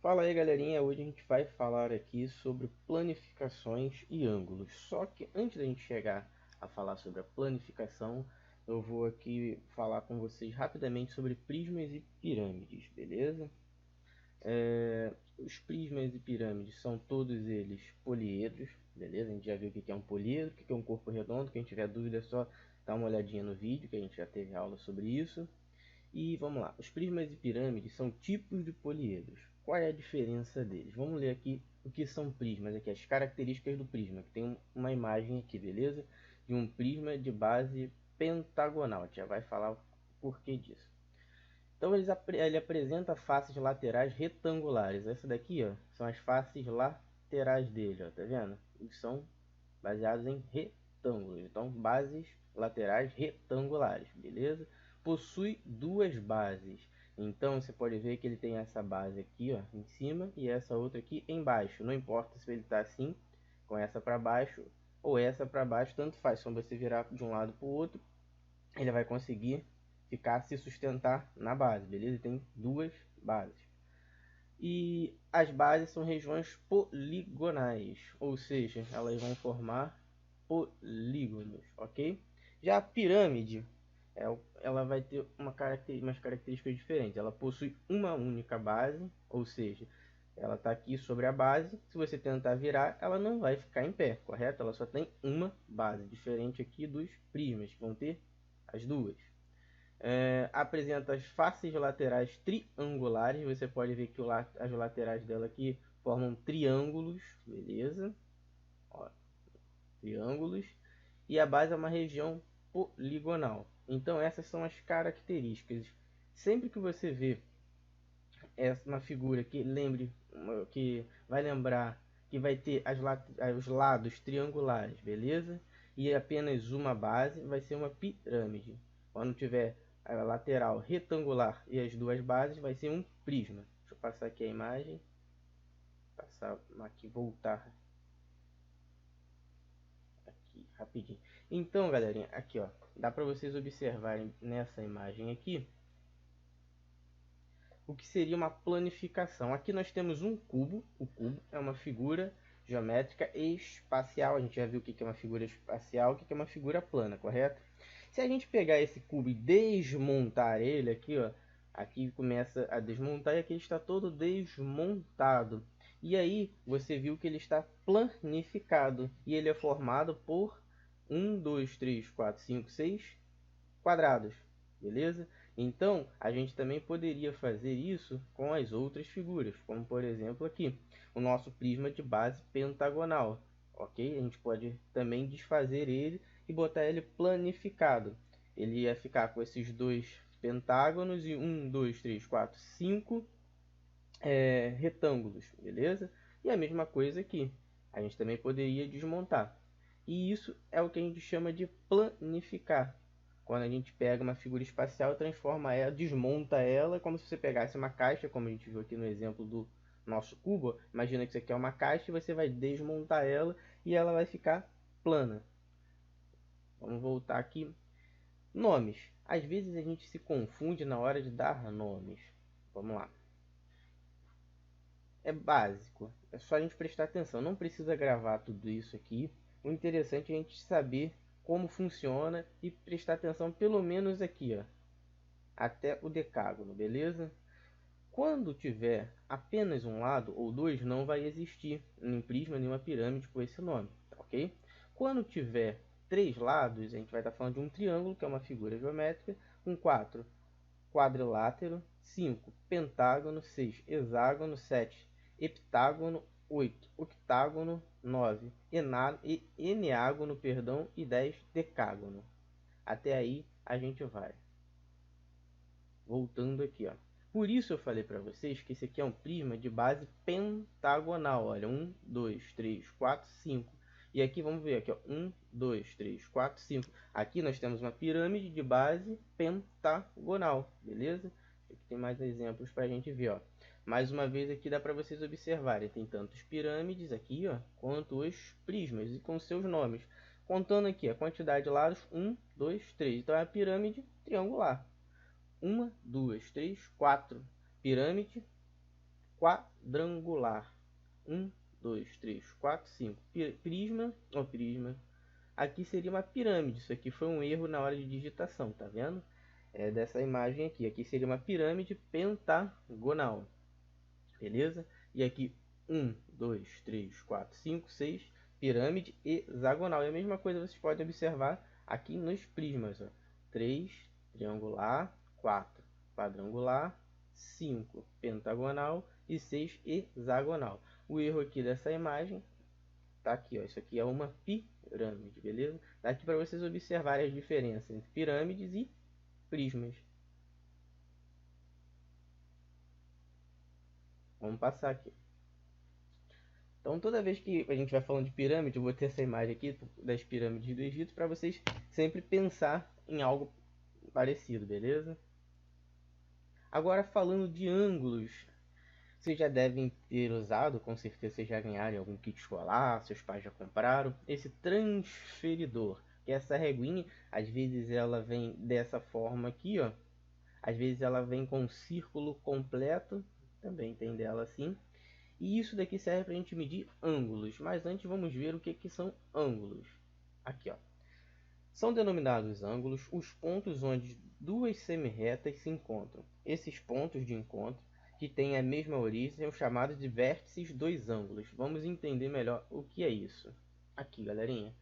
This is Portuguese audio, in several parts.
Fala aí, galerinha, hoje a gente vai falar aqui sobre planificações e ângulos. Só que antes da gente chegar a falar sobre a planificação, eu vou aqui falar com vocês rapidamente sobre prismas e pirâmides, beleza? Os prismas e pirâmides são todos eles poliedros, beleza? A gente já viu o que é um poliedro, o que é um corpo redondo. Quem tiver dúvida é só dar uma olhadinha no vídeo, que a gente já teve aula sobre isso. E vamos lá, os prismas e pirâmides são tipos de poliedros. Qual é a diferença deles? Vamos ler aqui o que são prismas, aqui as características do prisma, que tem uma imagem aqui, beleza? De um prisma de base pentagonal, a gente já vai falar o porquê disso. Então ele apresenta faces laterais retangulares. Essa daqui, ó, são as faces laterais dele, ó, tá vendo? Eles são baseados em retângulos, então bases laterais retangulares, beleza? Possui duas bases, então você pode ver que ele tem essa base aqui, ó, em cima, e essa outra aqui embaixo. Não importa se ele está assim, com essa para baixo ou essa para baixo, tanto faz. Se você virar de um lado para o outro, ele vai conseguir ficar se sustentar na base, beleza? Tem duas bases. E as bases são regiões poligonais, ou seja, elas vão formar polígonos, ok? Já a pirâmide, ela vai ter umas características diferentes. Ela possui uma única base, ou seja, ela está aqui sobre a base. Se você tentar virar, ela não vai ficar em pé, correto? Ela só tem uma base, diferente aqui dos prismas, que vão ter as duas. Apresenta as faces laterais triangulares. Você pode ver que as laterais dela aqui formam triângulos, beleza? Ó, triângulos. E a base é uma região poligonal. Então essas são as características. Sempre que você vê uma figura que vai lembrar que vai ter os lados triangulares, beleza? E apenas uma base, vai ser uma pirâmide. Quando tiver a lateral retangular e as duas bases, vai ser um prisma. Deixa eu passar aqui a imagem. Passar aqui, voltar aqui rapidinho. Então, galerinha, aqui ó, dá para vocês observarem nessa imagem aqui o que seria uma planificação. Aqui nós temos um cubo. O cubo é uma figura geométrica espacial. A gente já viu o que é uma figura espacial, o que é uma figura plana, correto? Se a gente pegar esse cubo e desmontar ele aqui, ó, aqui começa a desmontar e aqui está todo desmontado. E aí você viu que ele está planificado e ele é formado por 1, 2, 3, 4, 5, 6 quadrados, beleza? Então a gente também poderia fazer isso com as outras figuras, como por exemplo aqui o nosso prisma de base pentagonal, ok? A gente pode também desfazer ele e botar ele planificado. Ele ia ficar com esses dois pentágonos e 1, 2, 3, 4, 5 retângulos, beleza? E a mesma coisa aqui, a gente também poderia desmontar. E isso é o que a gente chama de planificar. Quando a gente pega uma figura espacial e transforma ela, desmonta ela, como se você pegasse uma caixa, como a gente viu aqui no exemplo do nosso cubo. Imagina que isso aqui é uma caixa e você vai desmontar ela e ela vai ficar plana. Vamos voltar aqui. Nomes. Às vezes a gente se confunde na hora de dar nomes. Vamos lá. É básico, é só a gente prestar atenção, não precisa gravar tudo isso aqui. O interessante é a gente saber como funciona e prestar atenção pelo menos aqui, ó, até o decágono, beleza? Quando tiver apenas um lado ou dois, não vai existir nem prisma nenhuma pirâmide com esse nome, ok? Quando tiver três lados, a gente vai estar falando de um triângulo, que é uma figura geométrica, com 4 quadrilátero, 5 pentágono, 6 hexágono, 7 heptágono, 8 octágono, 9 eneágono, perdão, e 10 decágono. Até aí a gente vai. Voltando aqui, ó. Por isso eu falei para vocês que esse aqui é um prisma de base pentagonal. Olha, 1, 2, 3, 4, 5. E aqui vamos ver aqui, ó, 1, 2, 3, 4, 5. Aqui nós temos uma pirâmide de base pentagonal, beleza? Aqui tem mais exemplos para a gente ver, ó. Mais uma vez aqui dá para vocês observarem, tem tantos pirâmides aqui, ó, quanto os prismas e com seus nomes. Contando aqui a quantidade de lados, 1, 2, 3. Então é a pirâmide triangular. 1, 2, 3, 4. Pirâmide quadrangular. 1, 2, 3, 4, 5. Prisma, ou prisma. Aqui seria uma pirâmide. Isso aqui foi um erro na hora de digitação, tá vendo? É dessa imagem aqui. Aqui seria uma pirâmide pentagonal. Beleza? E aqui 1, 2, 3, 4, 5, 6. Pirâmide hexagonal. E a mesma coisa vocês podem observar aqui nos prismas. Ó. 3, triangular, 4, quadrangular, 5, pentagonal e 6, hexagonal. O erro aqui dessa imagem tá aqui, ó. Isso aqui é uma pirâmide, beleza? Dá aqui para vocês observarem as diferenças entre pirâmides e prismas. Vamos passar aqui. Então, toda vez que a gente vai falando de pirâmide, eu vou ter essa imagem aqui das pirâmides do Egito para vocês sempre pensar em algo parecido, beleza? Agora, falando de ângulos, vocês já devem ter usado, com certeza vocês já ganharam algum kit escolar, seus pais já compraram, esse transferidor, que é essa reguinha. Às vezes ela vem dessa forma aqui, ó. Às vezes ela vem com um círculo completo, também tem dela assim. E isso daqui serve para a gente medir ângulos. Mas antes vamos ver o que são ângulos. Aqui, ó. São denominados ângulos os pontos onde duas semirretas se encontram. Esses pontos de encontro, que têm a mesma origem, são chamados de vértices dos ângulos. Vamos entender melhor o que é isso. Aqui, galerinha.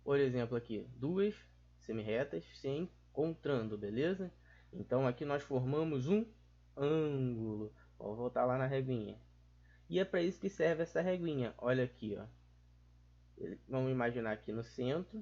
Por exemplo, aqui, duas semirretas se encontrando, beleza? Então aqui nós formamos um ângulo. Vou voltar lá na reguinha. E é para isso que serve essa reguinha. Olha aqui, ó. Vamos imaginar aqui no centro.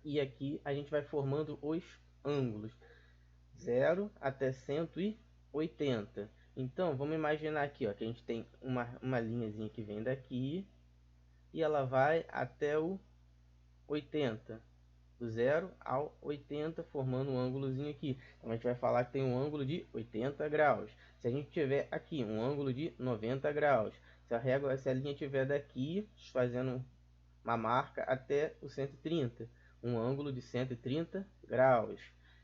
E aqui a gente vai formando os ângulos. 0 até 180. Então, vamos imaginar aqui, ó, que a gente tem uma linhazinha que vem daqui. E ela vai até o 80. Do 0 ao 80, formando um ângulozinho aqui. Então a gente vai falar que tem um ângulo de 80 graus. Se a gente tiver aqui um ângulo de 90 graus, se a linha estiver daqui, fazendo uma marca até o 130, um ângulo de 130 graus.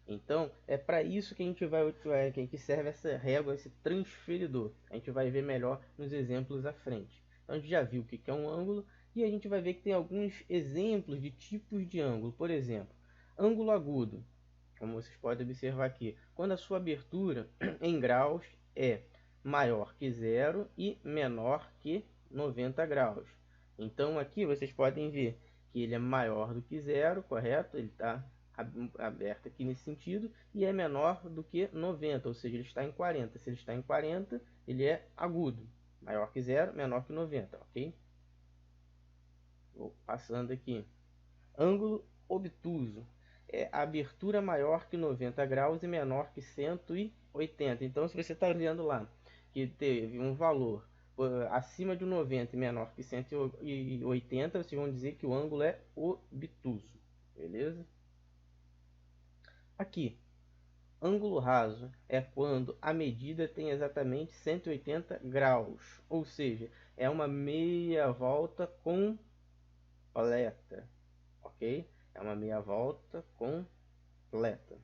Então é para isso que a gente vai que serve essa régua, esse transferidor. A gente vai ver melhor nos exemplos à frente. Então a gente já viu o que é um ângulo. E a gente vai ver que tem alguns exemplos de tipos de ângulo. Por exemplo, ângulo agudo, como vocês podem observar aqui, quando a sua abertura em graus é maior que 0 e menor que 90 graus. Então aqui vocês podem ver que ele é maior do que 0, correto? Ele está aberto aqui nesse sentido, e é menor do que 90, ou seja, ele está em 40. Se ele está em 40, ele é agudo, maior que 0, menor que 90, ok? Vou passando aqui. Ângulo obtuso. É a abertura maior que 90 graus e menor que 180. Então, se você está olhando lá que teve um valor acima de 90 e menor que 180, vocês vão dizer que o ângulo é obtuso. Beleza? Aqui, ângulo raso é quando a medida tem exatamente 180 graus. Ou seja, é uma meia volta com completa, ok? É uma meia volta completa.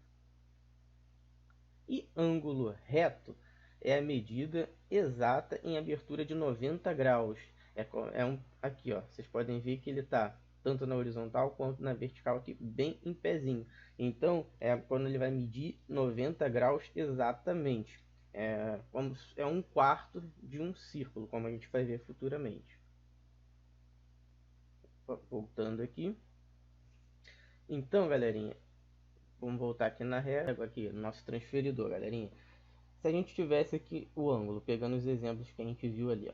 E ângulo reto é a medida exata em abertura de 90 graus. Aqui, ó, vocês podem ver que ele está tanto na horizontal quanto na vertical aqui, bem em pezinho. Então, é quando ele vai medir 90 graus exatamente. É um quarto de um círculo, como a gente vai ver futuramente. Voltando aqui. Então, galerinha, vamos voltar aqui na régua, aqui no nosso transferidor, galerinha. Se a gente tivesse aqui o ângulo, pegando os exemplos que a gente viu ali, ó,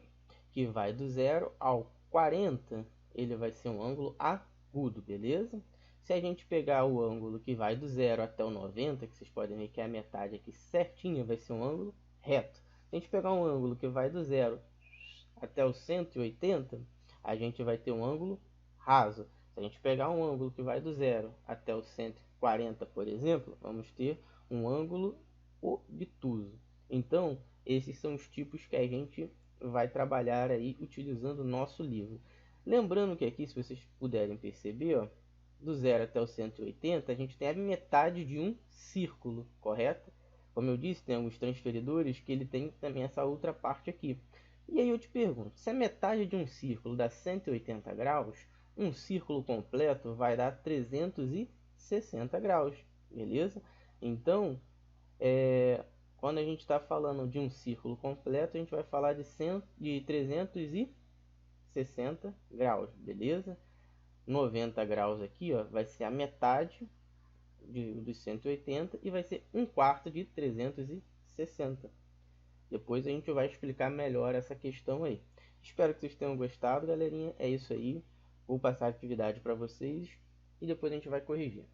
que vai do 0 ao 40, ele vai ser um ângulo agudo, beleza? Se a gente pegar o ângulo que vai do 0 até o 90, que vocês podem ver que é a metade aqui certinho, vai ser um ângulo reto. Se a gente pegar um ângulo que vai do 0 até o 180, a gente vai ter um ângulo raso. Se a gente pegar um ângulo que vai do 0 até o 140, por exemplo, vamos ter um ângulo obtuso. Então, esses são os tipos que a gente vai trabalhar aí utilizando o nosso livro. Lembrando que aqui, se vocês puderem perceber, ó, do 0 até o 180, a gente tem a metade de um círculo, correto? Como eu disse, tem alguns transferidores que ele tem também essa outra parte aqui. E aí eu te pergunto, se a metade de um círculo dá 180 graus, um círculo completo vai dar 360 graus, beleza? Então, quando a gente está falando de um círculo completo, a gente vai falar de 360 graus, beleza? 90 graus aqui, ó, vai ser a metade dos 180 e vai ser um quarto de 360. Depois a gente vai explicar melhor essa questão aí. Espero que vocês tenham gostado, galerinha. É isso aí. Vou passar a atividade para vocês e depois a gente vai corrigir.